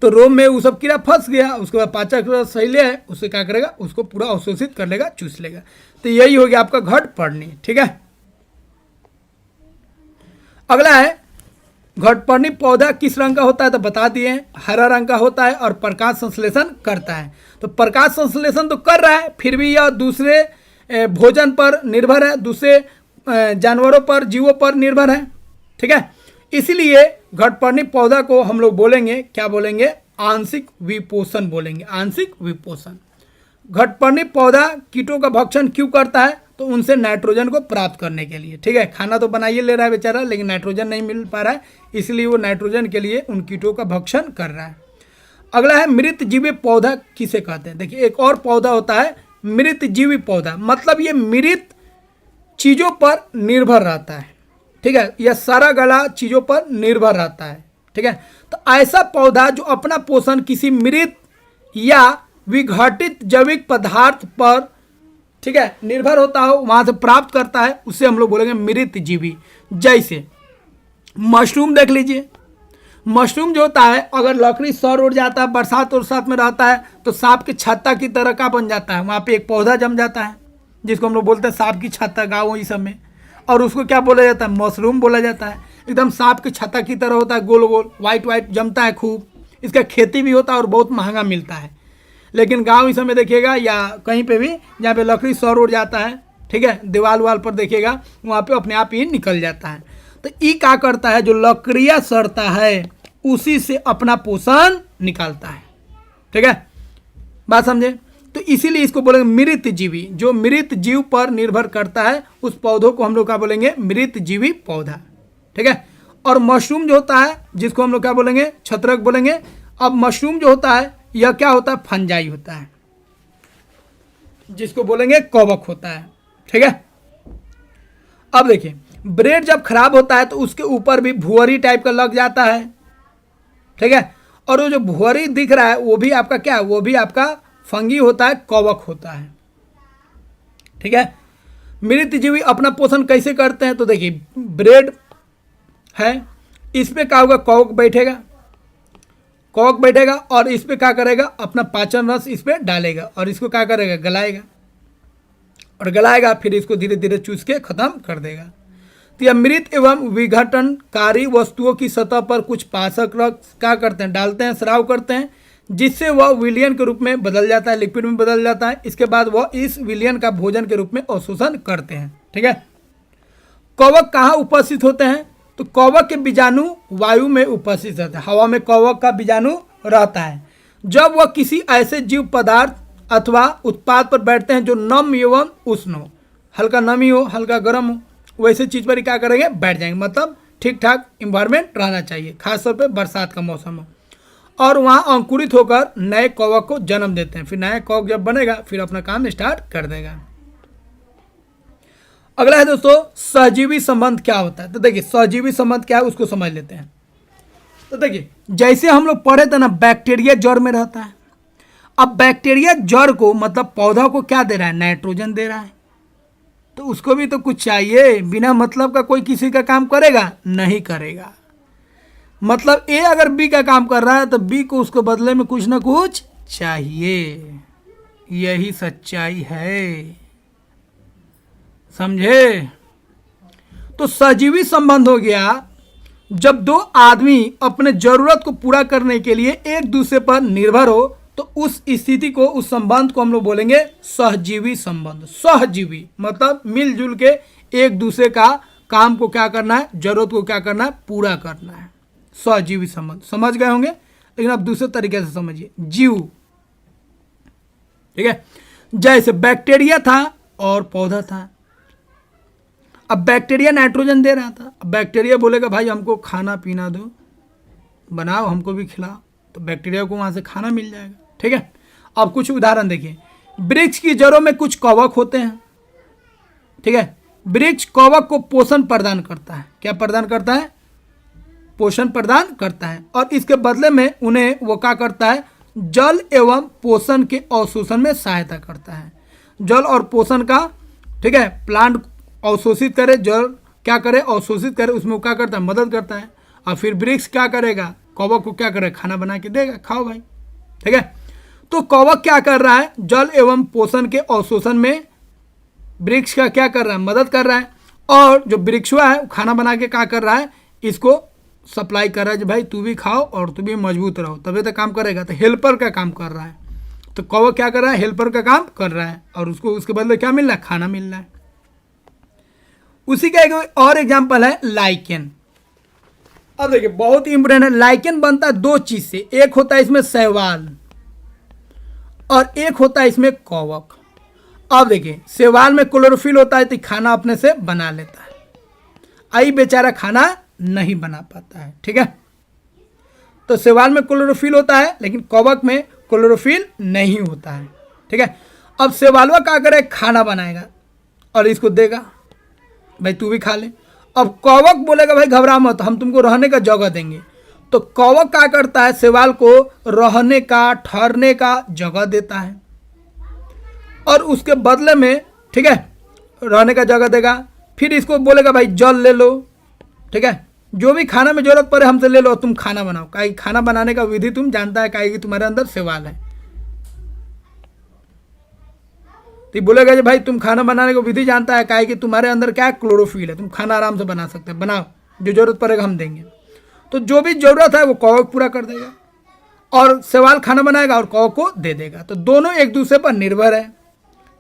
तो रोम में वो सब कीड़ा फंस गया, उसके बाद पाचक रस सही ले है, उससे क्या करेगा? उसको पूरा अवशोषित कर लेगा, चूस लेगा। तो यही हो गया आपका घटपर्णी, ठीक है। अगला है घटपर्णी पौधा किस रंग का होता है? तो बता दिए हैं, हरा रंग का होता है और प्रकाश संश्लेषण करता है। तो प्रकाश संश्लेषण तो कर रहा है, फिर भी यह दूसरे भोजन पर निर्भर है, दूसरे जानवरों पर, जीवों पर निर्भर है, ठीक है। इसीलिए घटपर्णी पौधा को हम लोग बोलेंगे, क्या बोलेंगे? आंशिक विपोषण बोलेंगे, आंशिक विपोषण। घटपर्णी पौधा कीटों का भक्षण क्यों करता है? तो उनसे नाइट्रोजन को प्राप्त करने के लिए, ठीक है। खाना तो बनाइए ले रहा है बेचारा, लेकिन नाइट्रोजन नहीं मिल पा रहा है, इसलिए वो नाइट्रोजन के लिए उन कीटों का भक्षण कर रहा है। अगला है मृत जीवी पौधा किसे कहते हैं? देखिए एक और पौधा होता है मृत जीवी पौधा, मतलब ये मृत चीज़ों पर निर्भर रहता है, ठीक है। यह सारा गला चीज़ों पर निर्भर रहता है, ठीक है। तो ऐसा पौधा जो अपना पोषण किसी मृत या विघटित जैविक पदार्थ पर, ठीक है, निर्भर होता हो, वहाँ से प्राप्त करता है, उसे हम लोग बोलेंगे मृत जीवी। जैसे मशरूम देख लीजिए, मशरूम जो होता है अगर लकड़ी सौर उड़ जाता है, बरसात उरसात में रहता है, तो सांप की छत्ता की तरह का बन जाता है, वहाँ पे एक पौधा जम जाता है जिसको हम लोग बोलते हैं सांप की छत्ता, गाँव ये सब में। और उसको क्या बोला जाता है? मशरूम बोला जाता है। एकदम सांप की छत्ता की तरह होता है, गोल गोल, वाइट वाइट, जमता है खूब। इसका खेती भी होता है और बहुत महंगा मिलता है। लेकिन गांव इस समय देखिएगा या कहीं पे भी जहाँ पे लकड़ी सौर उड़ जाता है, ठीक है, दीवार वाल पर देखिएगा, वहाँ पे अपने आप ही निकल जाता है। तो ये क्या करता है? जो लकड़ियाँ सड़ता है उसी से अपना पोषण निकालता है, ठीक है, बात समझे। तो इसीलिए इसको बोलेंगे मृत जीवी। जो मृत जीव पर निर्भर करता है उस पौधों को हम लोग क्या बोलेंगे? मृत जीवी पौधा, ठीक है। और मशरूम जो होता है जिसको हम लोग क्या बोलेंगे? छत्रक बोलेंगे। अब मशरूम जो होता है यह क्या होता है? फंजाई होता है, जिसको बोलेंगे कवक होता है, ठीक है। अब देखिए ब्रेड जब खराब होता है तो उसके ऊपर भी भुअरी टाइप का लग जाता है, ठीक है। और वो जो भुअरी दिख रहा है वो भी आपका क्या है? वो भी आपका फंगी होता है, कवक होता है, ठीक है। मृत जीवी अपना पोषण कैसे करते हैं? तो देखिए ब्रेड है, इस पे क्या होगा? कवक बैठेगा, कवक बैठेगा और इस पे क्या करेगा? अपना पाचन रस इस पे डालेगा और इसको क्या करेगा? गलाएगा, और गलाएगा, फिर इसको धीरे धीरे चूस के ख़त्म कर देगा। तो यह मृत एवं विघटनकारी वस्तुओं की सतह पर कुछ पाशक रस क्या करते हैं, डालते हैं, स्राव करते हैं, जिससे वह विलयन के रूप में बदल जाता है, लिक्विड में बदल जाता है। इसके बाद वह इस विलयन का भोजन के रूप में अवशोषण करते हैं। ठीक है। कवक कहाँ उपस्थित होते हैं? तो कवक के बीजाणु वायु में उपस्थित रहते हैं, हवा में कवक का बीजाणु रहता है। जब वह किसी ऐसे जीव पदार्थ अथवा उत्पाद पर बैठते हैं जो नम एवं उष्ण हो, हल्का नमी हो, हल्का गर्म हो, वैसे चीज़ पर क्या करेंगे, बैठ जाएंगे। मतलब ठीक ठाक इन्वायरमेंट रहना चाहिए, खासतौर पे बरसात का मौसम हो, और वहाँ अंकुरित होकर नए कवक को जन्म देते हैं। फिर नया कवक जब बनेगा फिर अपना काम स्टार्ट कर देगा। अगला है दोस्तों, सहजीवी संबंध क्या होता है? तो देखिए सहजीवी संबंध क्या है उसको समझ लेते हैं। तो देखिए जैसे हम लोग पढ़े थे ना, बैक्टीरिया जड़ में रहता है। अब बैक्टीरिया जड़ को मतलब पौधा को क्या दे रहा है, नाइट्रोजन दे रहा है, तो उसको भी तो कुछ चाहिए। बिना मतलब का कोई किसी का काम करेगा? नहीं करेगा। मतलब ए अगर बी का काम कर रहा है तो बी को उसको बदले में कुछ ना कुछ चाहिए। यही सच्चाई है, समझे? तो सजीवी संबंध हो गया जब दो आदमी अपने जरूरत को पूरा करने के लिए एक दूसरे पर निर्भर हो, तो उस स्थिति को, उस संबंध को हम लोग बोलेंगे सहजीवी संबंध। सहजीवी मतलब मिलजुल के एक दूसरे का काम को क्या करना है, जरूरत को क्या करना है, पूरा करना है। सहजीवी संबंध समझ गए होंगे, लेकिन अब दूसरे तरीके से समझिए। जीव, ठीक है, जैसे बैक्टीरिया था और पौधा था। अब बैक्टीरिया नाइट्रोजन दे रहा था, अब बैक्टीरिया बोलेगा भाई हमको खाना पीना दो, बनाओ, हमको भी खिलाओ, तो बैक्टीरिया को वहाँ से खाना मिल जाएगा। ठीक है। अब कुछ उदाहरण देखिए। वृक्ष की जड़ों में कुछ कवक होते हैं। ठीक है। वृक्ष कवक को पोषण प्रदान करता है। क्या प्रदान करता है? पोषण प्रदान करता है, और इसके बदले में उन्हें वो क्या करता है, जल एवं पोषण के अवशोषण में सहायता करता है। जल और पोषण का, ठीक है, प्लांट अवशोषित करे, जल क्या करे, अवशोषित करे, उसमें वो क्या करता है, मदद करता है। और फिर वृक्ष क्या करेगा, कवक को क्या करेगा, खाना बना के देगा, खाओ भाई। ठीक है। तो कवक क्या कर रहा है, जल एवं पोषण के अवशोषण में वृक्ष का क्या कर रहा है, मदद कर रहा है। और जो वृक्षवा है वो खाना बना के क्या कर रहा है, इसको सप्लाई कर रहा है, भाई तू भी खाओ और तू भी मजबूत रहो, तभी तो काम करेगा। तो हेल्पर का काम कर रहा है। तो कवक क्या कर रहा है, हेल्पर का काम कर रहा है, और उसको उसके बदले क्या मिल रहा है, खाना मिल रहा है। उसी का एक और एग्जाम्पल है लाइकेन। अब देखिए बहुत ही इंपोर्टेंट है। लाइकेन बनता है दो चीज से, एक होता है इसमें शैवाल और एक होता है इसमें कवक। अब देखिए शैवाल में क्लोरोफिल होता है तो खाना अपने से बना लेता है, आई बेचारा खाना नहीं बना पाता है। ठीक है। तो शैवाल में क्लोरोफिल होता है लेकिन कवक में क्लोरोफिल नहीं होता है। ठीक है। अब शैवालवा क्या करे, खाना बनाएगा और इसको देगा, भाई तू भी खा ले। अब कवक बोलेगा भाई घबरा मत, हम तुमको रहने का जगह देंगे। तो कवक क्या करता है, शैवाल को रहने का, ठहरने का जगह देता है, और उसके बदले में, ठीक है, रहने का जगह देगा। फिर इसको बोलेगा भाई जल ले लो, ठीक है, जो भी खाना में जरूरत पड़े हमसे ले लो, तुम खाना बनाओ। काहे खाना बनाने का विधि तुम जानता है, काहे कि तुम्हारे अंदर शैवाल है। तो बोलेगा जी भाई तुम खाना बनाने को विधि जानता है, काहे कि तुम्हारे अंदर क्या है, क्लोरोफिल है, तुम खाना आराम से बना सकते हैं, बनाओ, जो जरूरत पड़ेगा हम देंगे। तो जो भी जरूरत है वो कवक पूरा कर देगा, और शैवाल खाना बनाएगा और कवक को दे देगा। तो दोनों एक दूसरे पर निर्भर है।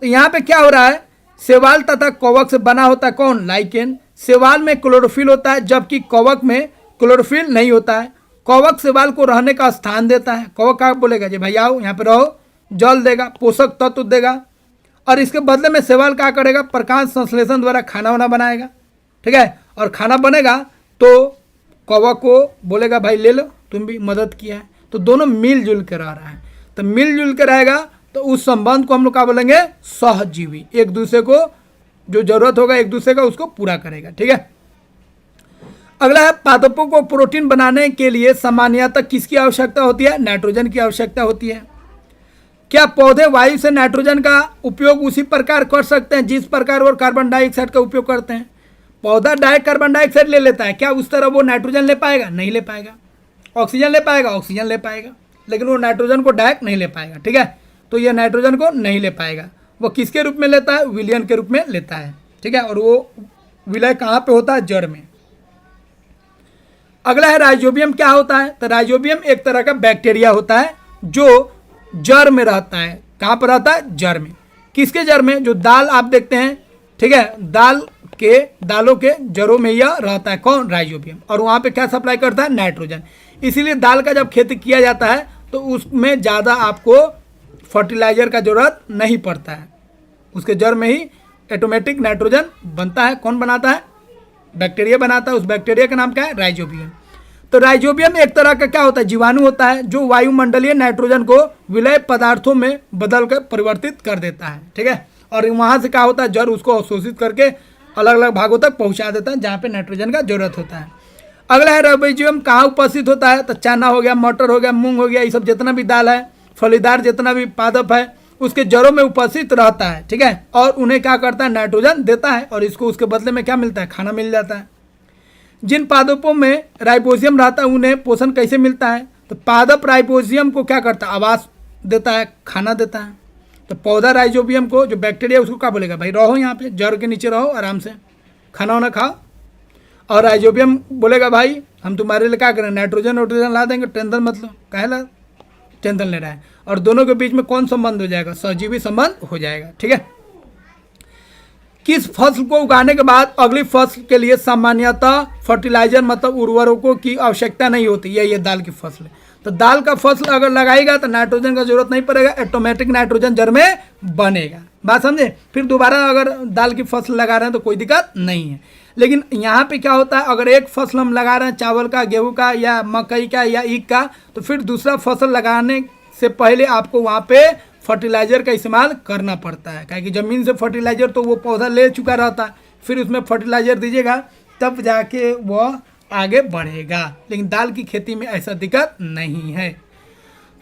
तो यहाँ पे क्या हो रहा है, शैवाल तथा कवक से बना होता है कौन, लाइकेन। शैवाल में क्लोरोफिल होता है जबकि कवक में क्लोरोफिल नहीं होता है। कवक शैवाल को रहने का स्थान देता है। कवक क्या बोलेगा जी भाई आओ यहाँ पे रहो, जल देगा, पोषक तत्व देगा, और इसके बदले में शैवाल क्या करेगा, प्रकाश संश्लेषण द्वारा खाना वाना बनाएगा। ठीक है। और खाना बनेगा तो कवक को बोलेगा भाई ले लो, तुम भी मदद किया है। तो दोनों मिलजुल के रह रहा है। तो मिलजुल के रहेगा तो उस संबंध को हम लोग क्या बोलेंगे, सहजीवी। एक दूसरे को जो जरूरत होगा एक दूसरे का उसको पूरा करेगा। ठीक है। अगला है, पादपों को प्रोटीन बनाने के लिए सामान्यतः किसकी आवश्यकता होती है, नाइट्रोजन की आवश्यकता होती है। क्या पौधे वायु से नाइट्रोजन का उपयोग उसी प्रकार कर सकते हैं जिस प्रकार वो कार्बन डाइऑक्साइड का उपयोग करते हैं? पौधा कार्बन डाइऑक्साइड ले लेता है, क्या उस तरह वो नाइट्रोजन ले पाएगा? नहीं ले पाएगा। ऑक्सीजन ले पाएगा? ऑक्सीजन ले पाएगा, लेकिन वो नाइट्रोजन को डायरेक्ट नहीं ले पाएगा। ठीक है। तो ये नाइट्रोजन को नहीं ले पाएगा, वो किसके रूप में लेता है, विलयन के रूप में लेता है। ठीक है। और वो विलय कहाँ पे होता है? जड़ में। अगला है राइजोबियम। क्या होता है? तो राइजोबियम एक तरह का बैक्टीरिया होता है जो जड़ में रहता है। कहाँ पर रहता है? जड़ में। किसके जड़ में? जो दाल आप देखते हैं, ठीक है, दालों के जड़ों में यह रहता है। कौन? राइजोबियम। और वहाँ पे क्या सप्लाई करता है? नाइट्रोजन। इसीलिए दाल का जब खेती किया जाता है तो उसमें ज़्यादा आपको फर्टिलाइजर का जरूरत नहीं पड़ता है, उसके जड़ में ही ऑटोमेटिक नाइट्रोजन बनता है। कौन बनाता है? बैक्टीरिया बनाता है। उस बैक्टीरिया का नाम क्या है? राइजोबियम। तो राइजोबियम एक तरह का क्या होता है? जीवाणु होता है जो वायुमंडलीय नाइट्रोजन को विलय पदार्थों में बदल कर परिवर्तित कर देता है, ठीक है। और वहाँ से क्या होता है? जड़ उसको अवशोषित करके अलग अलग भागों तक पहुँचा देता है जहाँ पे नाइट्रोजन का जरूरत होता है। अगला है राइजोबियम कहाँ उपस्थित होता है? तो चना हो गया, मटर हो गया, मूंग हो गया, ये सब जितना भी दाल है, फलीदार जितना भी पादप है, उसके जड़ों में उपस्थित रहता है, ठीक है। और उन्हें क्या करता है? नाइट्रोजन देता है और इसको उसके बदले में क्या मिलता है? खाना मिल जाता है। जिन पादपों में राइबोसियम रहता है उन्हें पोषण कैसे मिलता है? तो पादप राइबोसियम को क्या करता है? आवास देता है, खाना देता है। तो पौधा राइजोबियम को, जो बैक्टीरिया, उसको क्या बोलेगा? भाई रहो यहाँ पे, जड़ के नीचे रहो, आराम से खाना वाना खाओ। और राइजोबियम बोलेगा भाई हम तुम्हारे लिए क्या करें? नाइट्रोजन ला देंगे, टेंशन मत लो। काहे ला टेंशन ले रहा है? और दोनों के बीच में कौन संबंध हो जाएगा? सहजीवी संबंध हो जाएगा, ठीक है। किस फसल को उगाने के बाद अगली फसल के लिए सामान्यतः फर्टिलाइजर मतलब उर्वरकों की आवश्यकता नहीं होती? ये दाल की फसल है। तो दाल का फसल अगर लगाएगा तो नाइट्रोजन का जरूरत नहीं पड़ेगा, ऑटोमेटिक नाइट्रोजन जड़ में बनेगा। बात समझे? फिर दोबारा अगर दाल की फसल लगा रहे हैं तो कोई दिक्कत नहीं है। लेकिन यहाँ पे क्या होता है? अगर एक फसल हम लगा रहे हैं चावल का, गेहूं का या मकई का या ईख का, तो फिर दूसरा फसल लगाने से पहले आपको वहाँ पे फर्टिलाइजर का इस्तेमाल करना पड़ता है। क्योंकि ज़मीन से फर्टिलाइजर तो वो पौधा ले चुका रहता है, फिर उसमें फर्टिलाइजर दीजिएगा तब जाके वह आगे बढ़ेगा। लेकिन दाल की खेती में ऐसा दिक्कत नहीं है।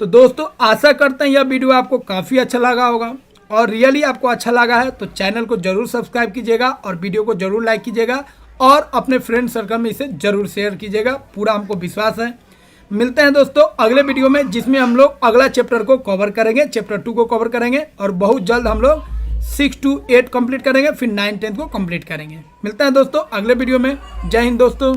तो दोस्तों आशा करते हैं यह वीडियो आपको काफ़ी अच्छा लगा होगा, और रियली आपको अच्छा लगा है तो चैनल को जरूर सब्सक्राइब कीजिएगा और वीडियो को जरूर लाइक कीजिएगा और अपने फ्रेंड सर्कल में इसे जरूर शेयर कीजिएगा। पूरा हमको विश्वास है। मिलते हैं दोस्तों अगले वीडियो में, जिसमें हम लोग अगला चैप्टर को कवर करेंगे, चैप्टर 2 को कवर करेंगे, और बहुत जल्द हम लोग 6 to 8 कंप्लीट करेंगे, फिर 9, 10 को कंप्लीट करेंगे। मिलते हैं दोस्तों अगले वीडियो में। जय हिंद दोस्तों।